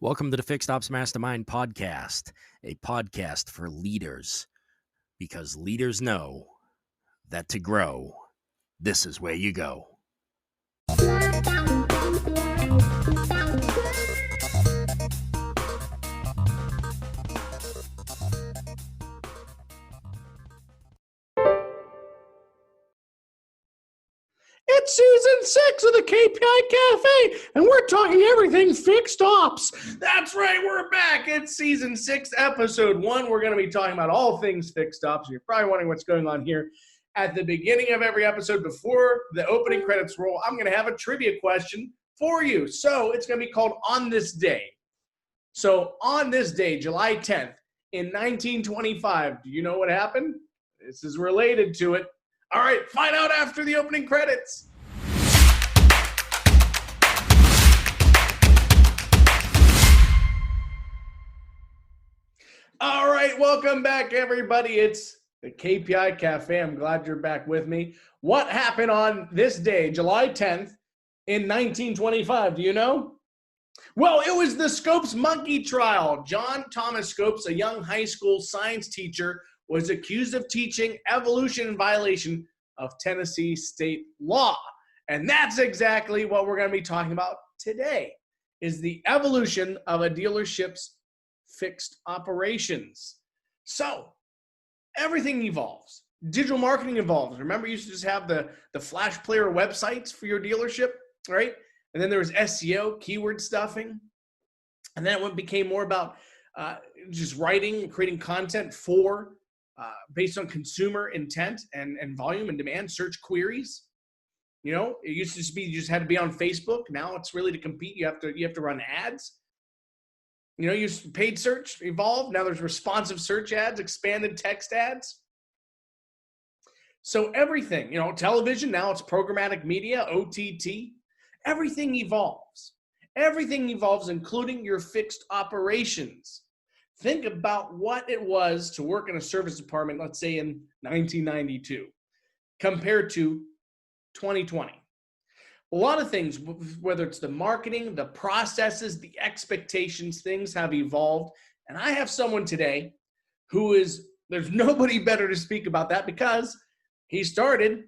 Welcome to the Fix Ops Mastermind podcast, a podcast for leaders, because leaders know that to grow, this is where you go. It's season 6 of the KPI Cafe, and we're talking everything fixed ops. That's right, we're back. It's season 6, episode 1. We're going to be talking about all things fixed ops. You're probably wondering what's going on here. At the beginning of every episode, before the opening credits roll, I'm going to have a trivia question for you. So it's going to be called On This Day. So on this day, July 10th, in 1925, do you know what happened? This is related to it. All right, find out after the opening credits. All right, welcome back, everybody. It's the KPI Cafe. I'm glad you're back with me. What happened on this day, July 10th, in 1925? Do you know? Well, it was the Scopes monkey trial. John Thomas Scopes, a young high school science teacher, was accused of teaching evolution in violation of Tennessee state law. And that's exactly what we're going to be talking about today, is the evolution of a dealership's fixed operations. So everything evolves. Digital marketing evolves. Remember, you used to just have the Flash player websites for your dealership, right? And then there was SEO, keyword stuffing. And then it became more about just writing and creating content for based on consumer intent and volume and demand, search queries. You know, it used to just be you just had to be on Facebook. Now it's really to compete. You have to run ads. You know, paid search evolved. Now there's responsive search ads, expanded text ads. So everything, you know, television, now it's programmatic media, OTT. Everything evolves. Everything evolves, including your fixed operations. Think about what it was to work in a service department, let's say in 1992, compared to 2020. A lot of things, whether it's the marketing, the processes, the expectations, things have evolved. And I have someone today there's nobody better to speak about that because he started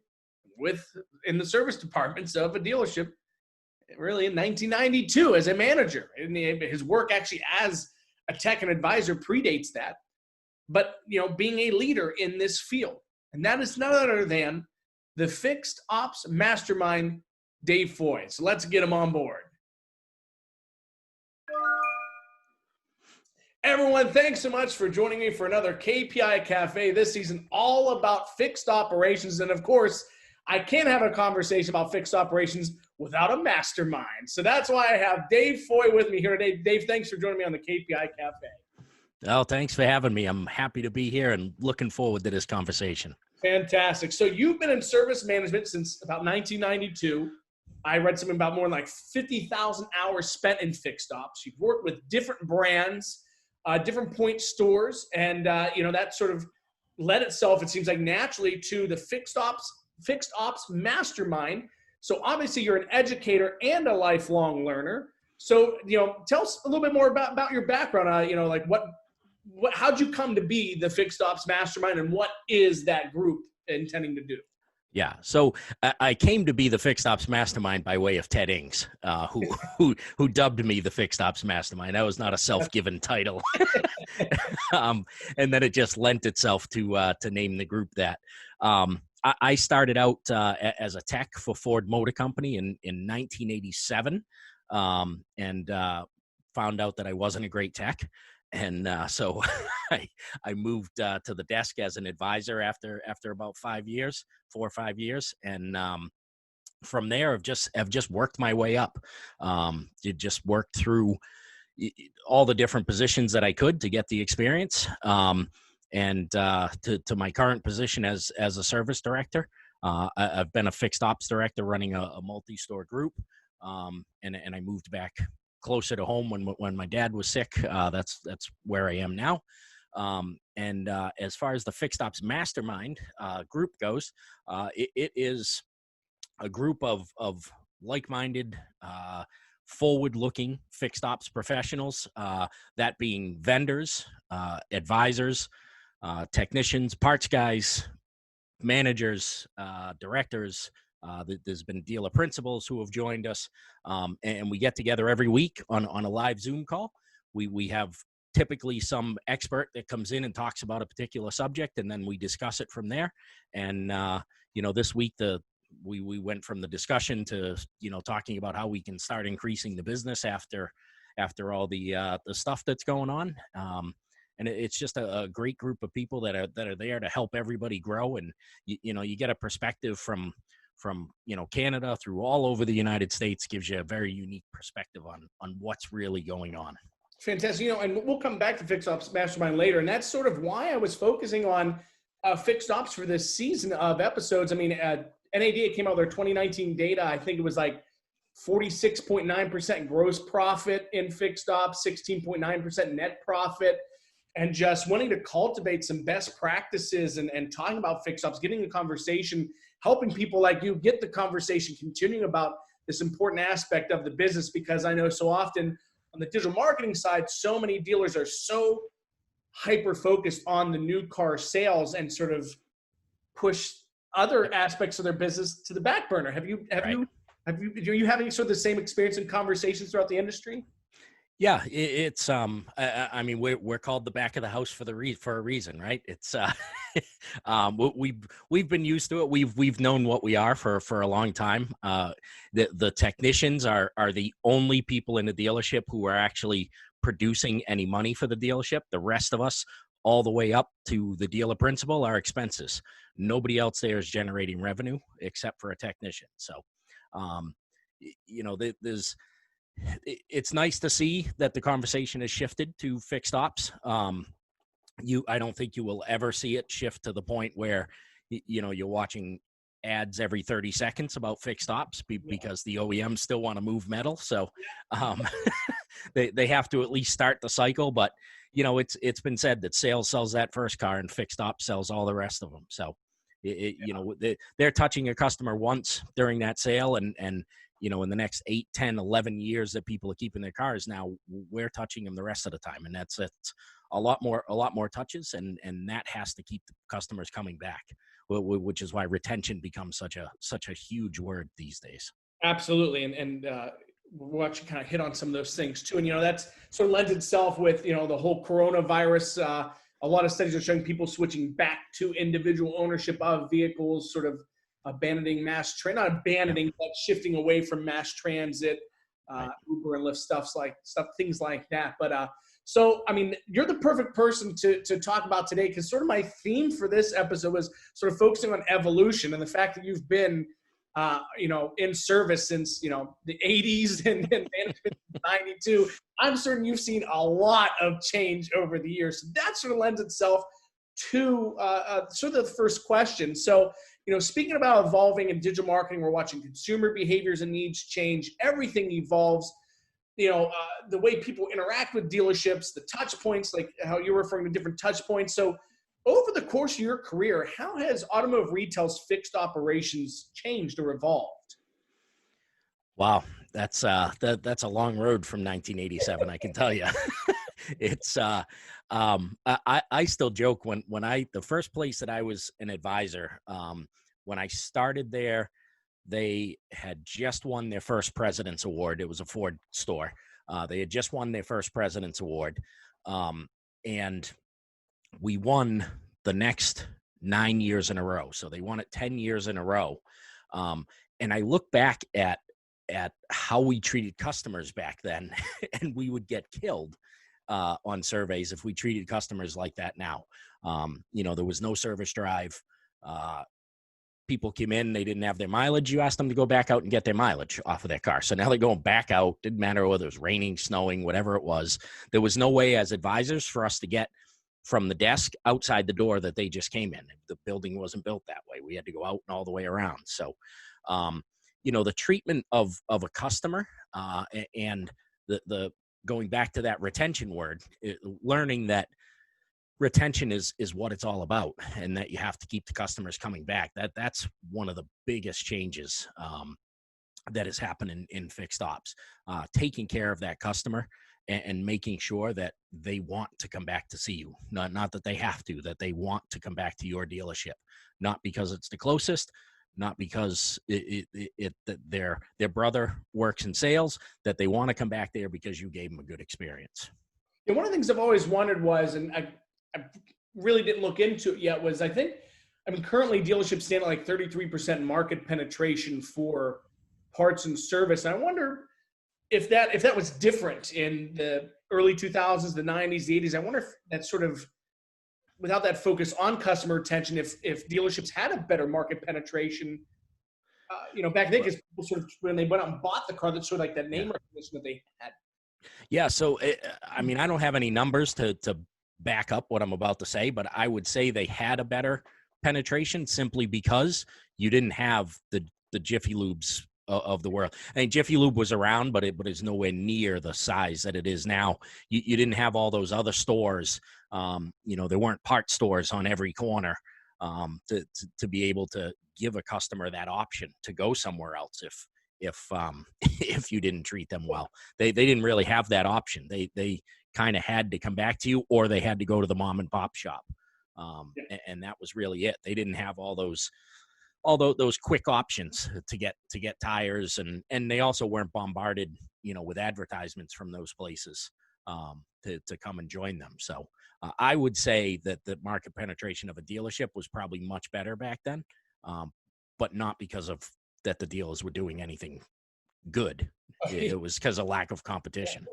in the service departments of a dealership really in 1992 as a manager. And his work actually as a tech and advisor predates that, but you know, being a leader in this field, and that is none other than the Fixed Ops Mastermind, Dave Foy. So let's get him on board. Everyone, thanks so much for joining me for another KPI Cafe this season, all about fixed operations. And of course, I can't have a conversation about fixed operations without a mastermind. So that's why I have Dave Foy with me here today. Dave, thanks for joining me on the KPI Cafe. Oh, thanks for having me. I'm happy to be here and looking forward to this conversation. Fantastic. So you've been in service management since about 1992. I read something about more than like 50,000 hours spent in fixed ops. You've worked with different brands, different point stores, and you know, that sort of led itself, it seems like, naturally to the Fixed Ops Mastermind. So obviously you're an educator and a lifelong learner. So, you know, tell us a little bit more about your background. You know, like how'd you come to be the Fixed Ops Mastermind, and what is that group intending to do? Yeah, so I came to be the Fixed Ops Mastermind by way of Ted Ings, who dubbed me the Fixed Ops Mastermind. That was not a self-given title, and then it just lent itself to name the group that. I started out as a tech for Ford Motor Company in 1987, and found out that I wasn't a great tech. And so I moved to the desk as an advisor after about 4 or 5 years. And from there, I've just worked my way up. Just worked through all the different positions that I could to get the experience. And to my current position as a service director. I've been a fixed ops director running a multi-store group. And I moved back closer to home when my dad was sick. That's where I am now. And as far as the Fixed Ops Mastermind group goes, it is a group of like-minded forward-looking fixed ops professionals, that being vendors, advisors, technicians, parts guys, managers, directors. There's been dealer principals who have joined us, and we get together every week on a live Zoom call. We have typically some expert that comes in and talks about a particular subject, and then we discuss it from there. And this week we went from the discussion to talking about how we can start increasing the business after all the stuff that's going on. And it's just a great group of people that are there to help everybody grow. And you get a perspective from Canada through all over the United States. Gives you a very unique perspective on what's really going on. Fantastic. And we'll come back to Fix Ops Mastermind later. And that's sort of why I was focusing on fixed ops for this season of episodes. I mean, NADA came out with their 2019 data. I think it was like 46.9% gross profit in fixed ops, 16.9% net profit. And just wanting to cultivate some best practices and talking about fix ops, getting the conversation, helping people like you get the conversation, continuing about this important aspect of the business, because I know so often on the digital marketing side, so many dealers are so hyper-focused on the new car sales and sort of push other aspects of their business to the back burner. Are you having sort of the same experience in conversations throughout the industry? Yeah, it's I mean, we're called the back of the house for a reason, right? It's we've been used to it. We've known what we are for a long time. The technicians are the only people in the dealership who are actually producing any money for the dealership. The rest of us, all the way up to the dealer principal, are expenses. Nobody else there is generating revenue except for a technician. So, it's nice to see that the conversation has shifted to fixed ops. I don't think you will ever see it shift to the point where, you're watching ads every 30 seconds about fixed ops because the OEMs still want to move metal. So they have to at least start the cycle. But, it's been said that sales sells that first car and fixed ops sells all the rest of them. So, they're touching a customer once during that sale, and in the next 8, 10, 11 years that people are keeping their cars, now we're touching them the rest of the time. And that's a lot more touches, and that has to keep the customers coming back, which is why retention becomes such a huge word these days. Absolutely. And we'll actually kind of hit on some of those things too. And, that's sort of lends itself with, the whole coronavirus. A lot of studies are showing people switching back to individual ownership of vehicles, sort of abandoning not abandoning, but shifting away from mass transit, Uber and Lyft things like that. But so, I mean, you're the perfect person to talk about today, because sort of my theme for this episode was sort of focusing on evolution and the fact that you've been, in service since, the 80s and management since 92. I'm certain you've seen a lot of change over the years. So that sort of lends itself to sort of the first question. So, speaking about evolving in digital marketing, we're watching consumer behaviors and needs change. Everything evolves. The way people interact with dealerships, the touch points, like how you're referring to different touch points. So over the course of your career, how has automotive retail's fixed operations changed or evolved? Wow, that's a long road from 1987, I can tell you. It's I still joke when the first place that I was an advisor, when I started there, they had just won their first President's Award. It was a Ford store. They had just won their first President's Award. And we won the next 9 years in a row. So they won it 10 years in a row. And I look back at how we treated customers back then, and we would get killed on surveys if we treated customers like that now. There was no service drive. People came in, they didn't have their mileage. You asked them to go back out and get their mileage off of their car. So now they're going back out. Didn't matter whether it was raining, snowing, whatever it was. There was no way as advisors for us to get from the desk outside the door that they just came in. The building wasn't built that way. We had to go out and all the way around. So, the treatment of a customer and the going back to that retention word, learning that retention is what it's all about, and that you have to keep the customers coming back. That's one of the biggest changes that is happening in fixed ops, taking care of that customer and making sure that they want to come back to see you. Not that they have to, that they want to come back to your dealership, not because it's the closest, not because that their brother works in sales, that they want to come back there because you gave them a good experience. Yeah, one of the things I've always wondered was, and I really didn't look into it yet, was currently dealerships stand at like 33% market penetration for parts and service. And I wonder if that was different in the early 2000s, the 90s, the 80s. I wonder if that sort of, without that focus on customer retention, if dealerships had a better market penetration, back then, because people sort of, when they went out and bought the car, that's sort of like that name recognition that they had. Yeah. So, I don't have any numbers to back up what I'm about to say, but I would say they had a better penetration simply because you didn't have the Jiffy Lubes of the world. I mean, Jiffy Lube was around, but it's nowhere near the size that it is now. You didn't have all those other stores. There weren't part stores on every corner to be able to give a customer that option to go somewhere else if you didn't treat them well. They didn't really have that option. They kind of had to come back to you, or they had to go to the mom and pop shop. And that was really it. They didn't have all those quick options to get tires, and they also weren't bombarded, with advertisements from those places to come and join them. So I would say that the market penetration of a dealership was probably much better back then, but not because of that the dealers were doing anything good. It was because of lack of competition.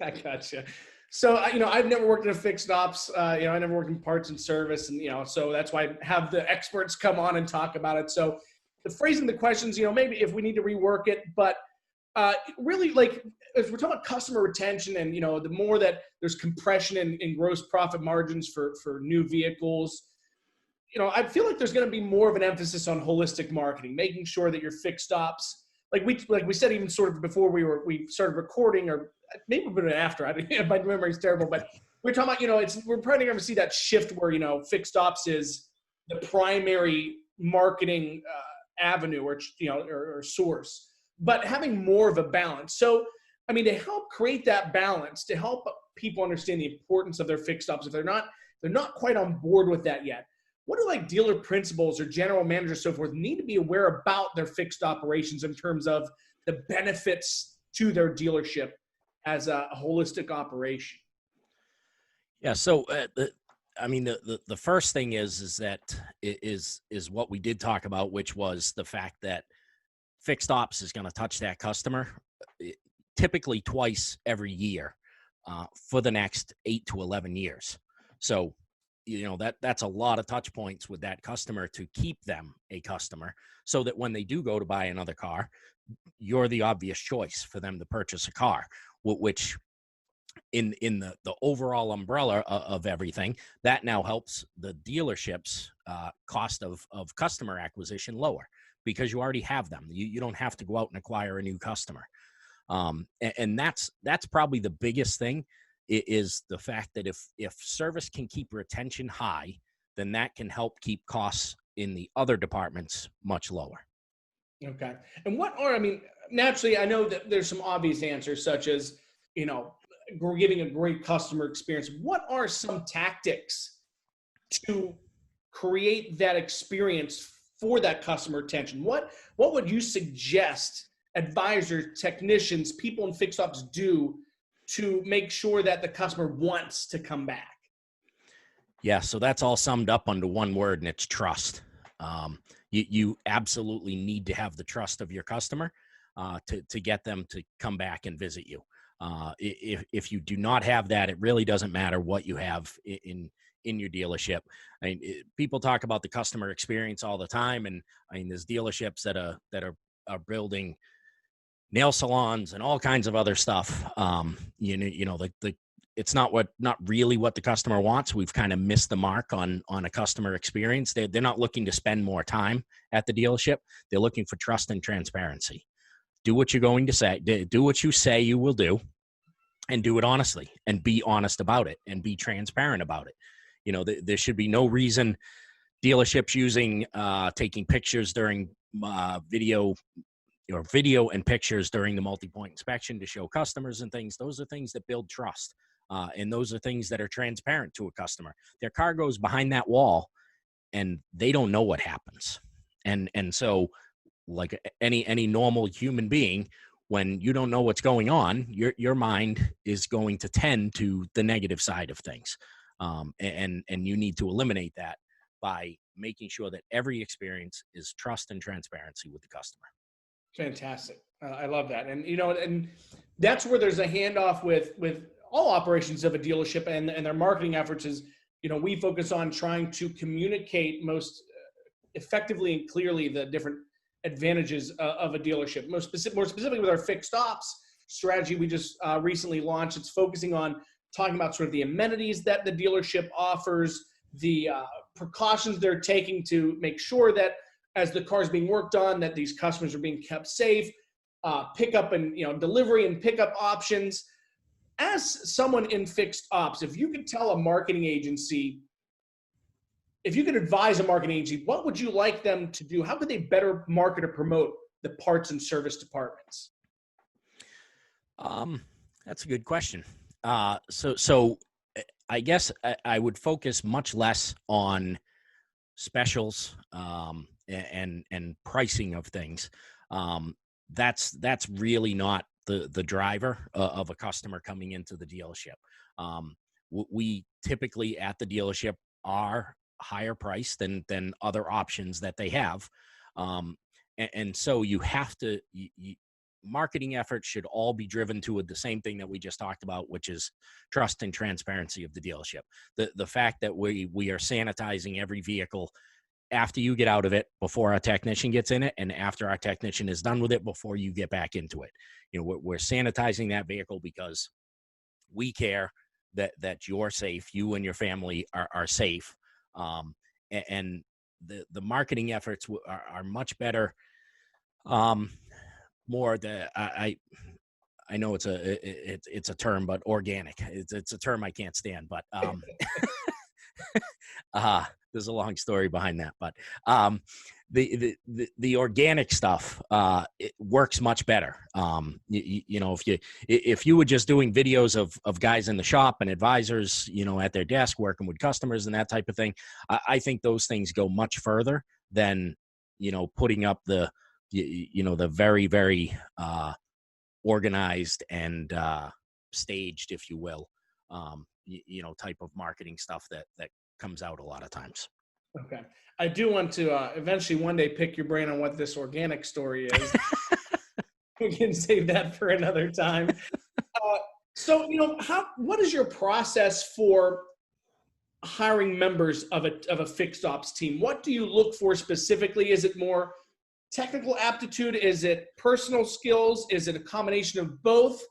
I gotcha. So, I've never worked in a fixed ops. I never worked in parts and service, and so that's why I have the experts come on and talk about it. So, the phrasing the questions, maybe if we need to rework it, but really, like, as we're talking about customer retention, and the more that there's compression in gross profit margins for new vehicles, I feel like there's going to be more of an emphasis on holistic marketing, making sure that your fixed ops, like we said, even sort of before we started recording, or maybe a bit after. My memory's terrible, but we're talking about, we're probably going to see that shift where, fixed ops is the primary marketing avenue or source, but having more of a balance. So, to help create that balance, to help people understand the importance of their fixed ops, if they're not quite on board with that yet, what do like dealer principals or general managers, so forth, need to be aware about their fixed operations in terms of the benefits to their dealership as a holistic operation? Yeah. So, the first thing is what we did talk about, which was the fact that fixed ops is going to touch that customer typically twice every year for the next 8 to 11 years. So, that's a lot of touch points with that customer to keep them a customer, so that when they do go to buy another car, you're the obvious choice for them to purchase a car, which in the overall umbrella of everything, that now helps the dealership's cost of customer acquisition lower, because you already have them. You don't have to go out and acquire a new customer. And that's probably the biggest thing, is the fact that if service can keep retention high, then that can help keep costs in the other departments much lower. Okay. And naturally, I know that there's some obvious answers, such as, we're giving a great customer experience. What are some tactics to create that experience for that customer retention? What would you suggest advisors, technicians, people in fixed ops do to make sure that the customer wants to come back? Yeah, so that's all summed up under one word, and it's trust. You absolutely need to have the trust of your customer to get them to come back and visit you. If you do not have that, it really doesn't matter what you have in your dealership. People talk about the customer experience all the time, and there's dealerships that are building nail salons and all kinds of other stuff. It's not really what the customer wants. We've kind of missed the mark on a customer experience. They're not looking to spend more time at the dealership. They're looking for trust and transparency. Do what you're going to say. Do what you say you will do, and do it honestly, and be honest about it, and be transparent about it. There should be no reason dealerships using taking pictures during video or video and pictures during the multi-point inspection to show customers and things. Those are things that build trust. And those are things that are transparent to a customer. Their car goes behind that wall and they don't know what happens. And so like any normal human being, when you don't know what's going on, your mind is going to tend to the negative side of things. And you need to eliminate that by making sure that every experience is trust and transparency with the customer. Fantastic. I love that. And, and that's where there's a handoff with all operations of a dealership and their marketing efforts is, we focus on trying to communicate most effectively and clearly the different advantages of a dealership. More specifically with our fixed ops strategy we just recently launched, it's focusing on talking about sort of the amenities that the dealership offers, the precautions they're taking to make sure that as the car is being worked on, that these customers are being kept safe, pickup and delivery and pickup options. As someone in fixed ops, if you could tell a marketing agency, if you could advise a marketing agency, what would you like them to do? How could they better market or promote the parts and service departments? That's a good question. So I guess I would focus much less on specials and pricing of things. That's really not the driver of a customer coming into the dealership. We typically at the dealership are higher priced than other options that they have. And so you have to, marketing efforts should all be driven to the same thing that we just talked about, which is trust and transparency of the dealership. The fact that we are sanitizing every vehicle after you get out of it, before our technician gets in it, and after our technician is done with it, before you get back into it. We're sanitizing that vehicle because we care that you're safe, you and your family are safe. And the marketing efforts are much better. More I know it's a term, but organic. It's a term I can't stand, but there's a long story behind that. But the organic stuff it works much better. If you were just doing videos of guys in the shop and advisors, at their desk working with customers and that type of thing, I think those things go much further than putting up the very, very organized and staged, if you will, type of marketing stuff that comes out a lot of times. Okay. I do want to eventually one day pick your brain on what this organic story is. We can save that for another time. So, what is your process for hiring members of a fixed ops team? What do you look for specifically? Is it more technical aptitude? Is it personal skills? Is it a combination of both?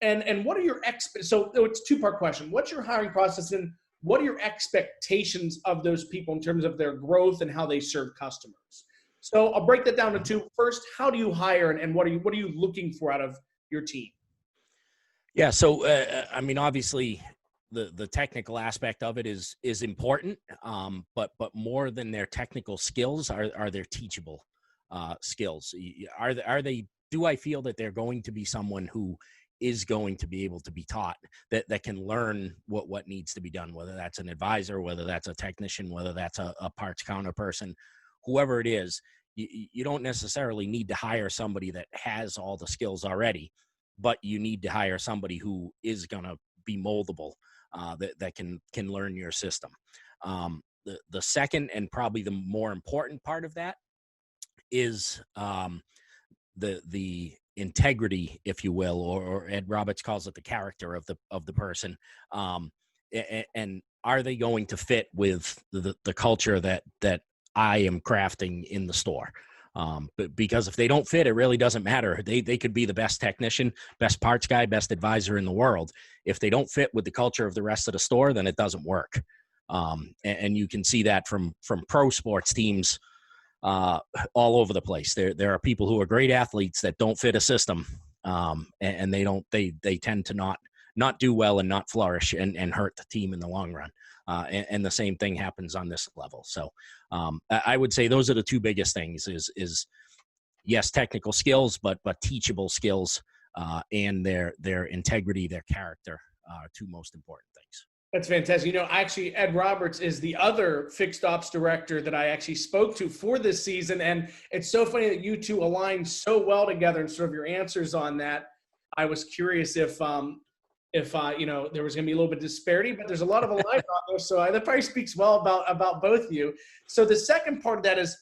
And what are your so it's a two-part question. What's your hiring process and what are your expectations of those people in terms of their growth and how they serve customers? So I'll break that down to two. First, how do you hire and what are you looking for out of your team? Yeah. So, obviously the technical aspect of it is important. But more than their technical skills are their teachable skills. Do I feel that they're going to be someone who is going to be able to be taught, that can learn what needs to be done, whether that's an advisor, whether that's a technician, whether that's a parts counter person, whoever it is. You don't necessarily need to hire somebody that has all the skills already, but you need to hire somebody who is going to be moldable, that can learn your system. The second and probably the more important part of that is the integrity, if you will, or Ed Roberts calls it the character of the person. And are they going to fit with the culture that I am crafting in the store? But because if they don't fit, it really doesn't matter. They could be the best technician, best parts guy, best advisor in the world. If they don't fit with the culture of the rest of the store, then it doesn't work. And you can see that from pro sports teams all over the place. There are people who are great athletes that don't fit a system, and they tend to not do well and not flourish and hurt the team in the long run. And the same thing happens on this level. So I would say those are the two biggest things is yes, technical skills, but teachable skills, and their integrity, their character are two most important things. That's fantastic. Actually, Ed Roberts is the other Fixed Ops director that I actually spoke to for this season. And it's so funny that you two align so well together and sort of your answers on that. I was curious if there was going to be a little bit of disparity, but there's a lot of alignment on there. So that probably speaks well about both of you. So the second part of that is,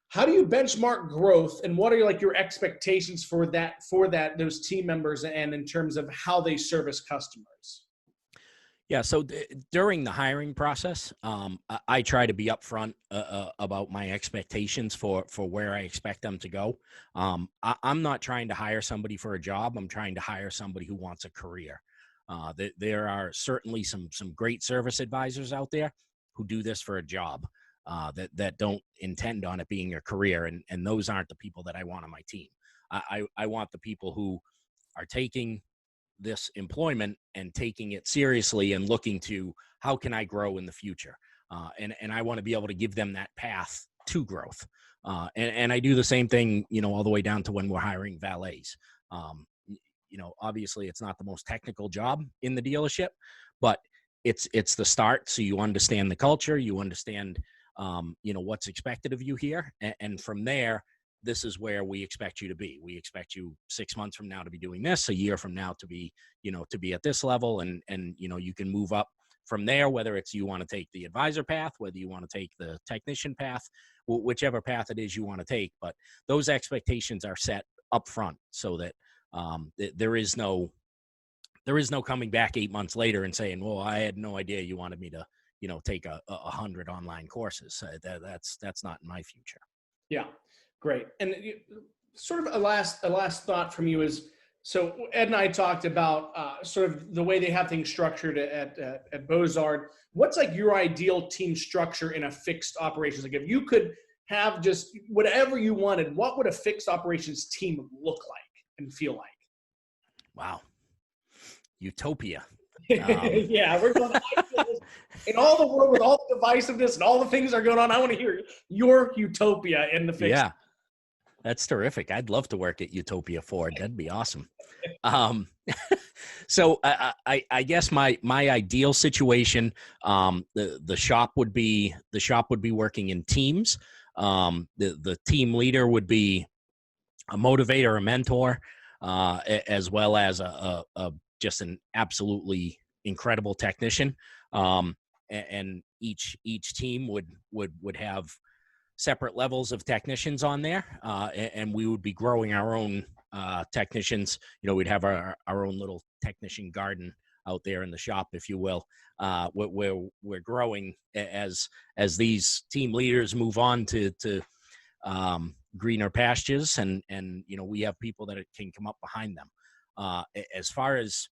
how do you benchmark growth, and what are your expectations for those team members, and in terms of how they service customers? Yeah. So during the hiring process, I try to be upfront about my expectations for where I expect them to go. I'm not trying to hire somebody for a job. I'm trying to hire somebody who wants a career. There are certainly some great service advisors out there who do this for a job, that don't intend on it being a career. And those aren't the people that I want on my team. I want the people who are taking this employment and taking it seriously and looking to, how can I grow in the future? And I want to be able to give them that path to growth. And I do the same thing, all the way down to when we're hiring valets. Obviously it's not the most technical job in the dealership, but it's the start. So you understand the culture, you understand, what's expected of you here. And from there, this is where we expect you to be. We expect you 6 months from now to be doing this, a year from now to be at this level. And you can move up from there, whether it's you want to take the advisor path, whether you want to take the technician path, whichever path it is you want to take. But those expectations are set up front so that there is no coming back 8 months later and saying, well, I had no idea you wanted me to, take 100 online courses. That's not in my future. Yeah. Great. And sort of a last thought from you is, so Ed and I talked about sort of the way they have things structured at Beaux-Arts. What's your ideal team structure in a fixed operations? If you could have just whatever you wanted, what would a fixed operations team look like and feel like? Wow. Utopia. Yeah, we're going in all the world with all the divisiveness and all the things that are going on. I want to hear your utopia in the fixed. Yeah. That's terrific. I'd love to work at Utopia Ford. That'd be awesome. So I guess my ideal situation, the shop would be working in teams. The team leader would be a motivator, a mentor, as well as a just an absolutely incredible technician. And each team would have separate levels of technicians on there, and we would be growing our own technicians. We'd have our own little technician garden out there in the shop, if you will. We're growing as these team leaders move on to greener pastures, and we have people that can come up behind them. As far as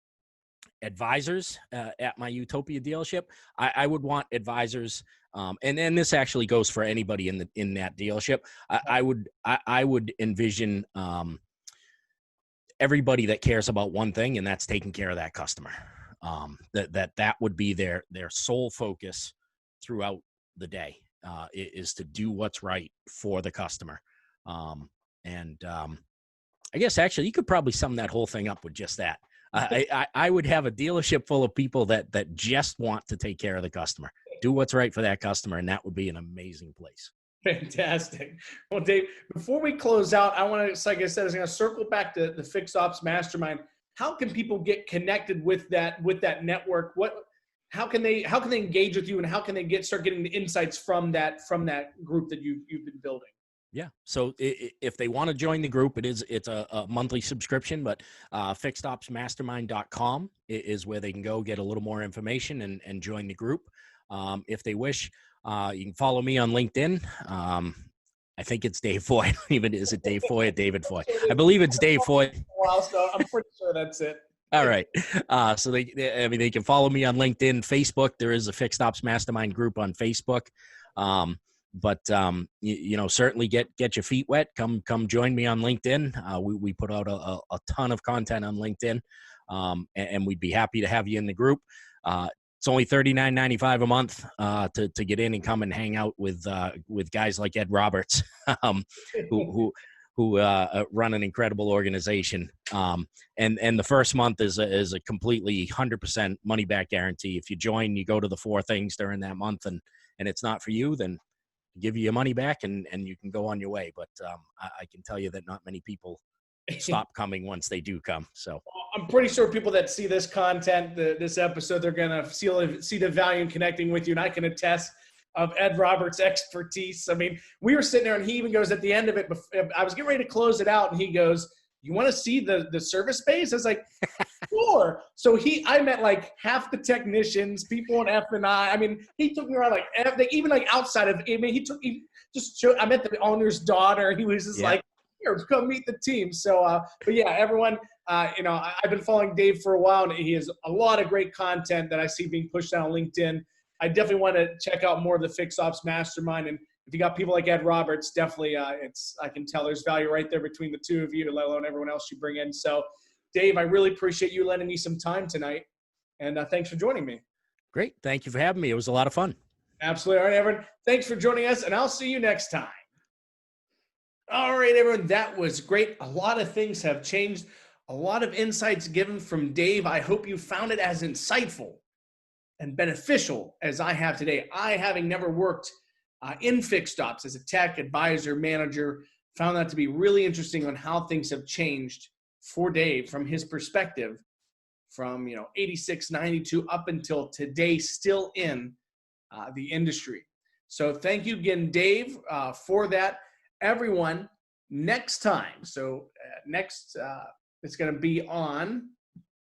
advisors at my Utopia dealership, I would want advisors, and this actually goes for anybody in that dealership. I would envision everybody that cares about one thing, and that's taking care of that customer. That would be their sole focus throughout the day, is to do what's right for the customer. And I guess actually you could probably sum that whole thing up with just that. I would have a dealership full of people that just want to take care of the customer, do what's right for that customer, and that would be an amazing place. Fantastic. Well, Dave, before we close out, I want to, like I said, I was going to circle back to the Fix Ops Mastermind. How can people get connected with that network? How can they engage with you, and how can they start getting the insights from that group that you've been building? Yeah. So if they want to join the group, it's a monthly subscription, but fixedopsmastermind.com is where they can go get a little more information and join the group. If they wish, you can follow me on LinkedIn. I think it's Dave Foy. Is it Dave Foy or David Foy? I believe it's Dave Foy. Well, so I'm pretty sure that's it. All right. So they can follow me on LinkedIn, Facebook. There is a Fixed Ops Mastermind group on Facebook. But certainly get your feet wet. Come join me on LinkedIn. We put out a ton of content on LinkedIn, and we'd be happy to have you in the group. It's only $39.95 a month to get in and come and hang out with guys like Ed Roberts, who who run an incredible organization. And the first month is a completely 100% money back guarantee. If you join, you go to the 4 things during that month, and it's not for you, then give you your money back and you can go on your way. But I can tell you that not many people stop coming once they do come. So I'm pretty sure people that see this content, this episode, they're going to see the value in connecting with you. And I can attest of Ed Roberts' expertise. I mean, we were sitting there and he even goes at the end of it, I was getting ready to close it out and he goes, "You want to see the service space?" I was like, sure. So I met like half the technicians, people in F&I. I mean, he took me around even like outside of, I mean, I met the owner's daughter. He was just like, "Here, come meet the team." So, but yeah, everyone, I've been following Dave for a while and he has a lot of great content that I see being pushed out on LinkedIn. I definitely want to check out more of the Fix Ops Mastermind. And if you got people like Ed Roberts, definitely I can tell there's value right there between the two of you, let alone everyone else you bring in. So Dave, I really appreciate you lending me some time tonight. And thanks for joining me. great. Thank you for having me. It was a lot of fun. Absolutely. All right, everyone. Thanks for joining us and I'll see you next time. All right, everyone. That was great. A lot of things have changed. A lot of insights given from Dave. I hope you found it as insightful and beneficial as I have today. I, having never worked in fixed ops as a tech advisor, manager, found that to be really interesting on how things have changed for Dave from his perspective from 86, 92 up until today, still in the industry. So thank you again, Dave, for that. Everyone, next time. So next, it's going to be on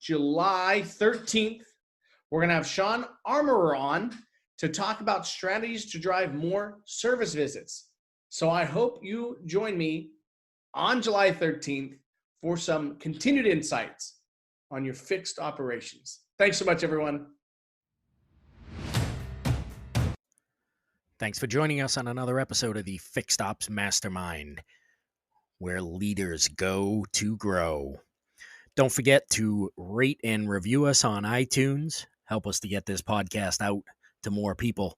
July 13th. We're going to have Sean Armorer on to talk about strategies to drive more service visits. So I hope you join me on July 13th for some continued insights on your fixed operations. Thanks so much, everyone. Thanks for joining us on another episode of the Fix Ops Mastermind, where leaders go to grow. Don't forget to rate and review us on iTunes. Help us to get this podcast out to more people.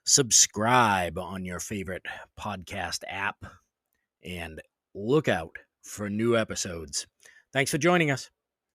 Subscribe on your favorite podcast app and look out for new episodes. Thanks for joining us.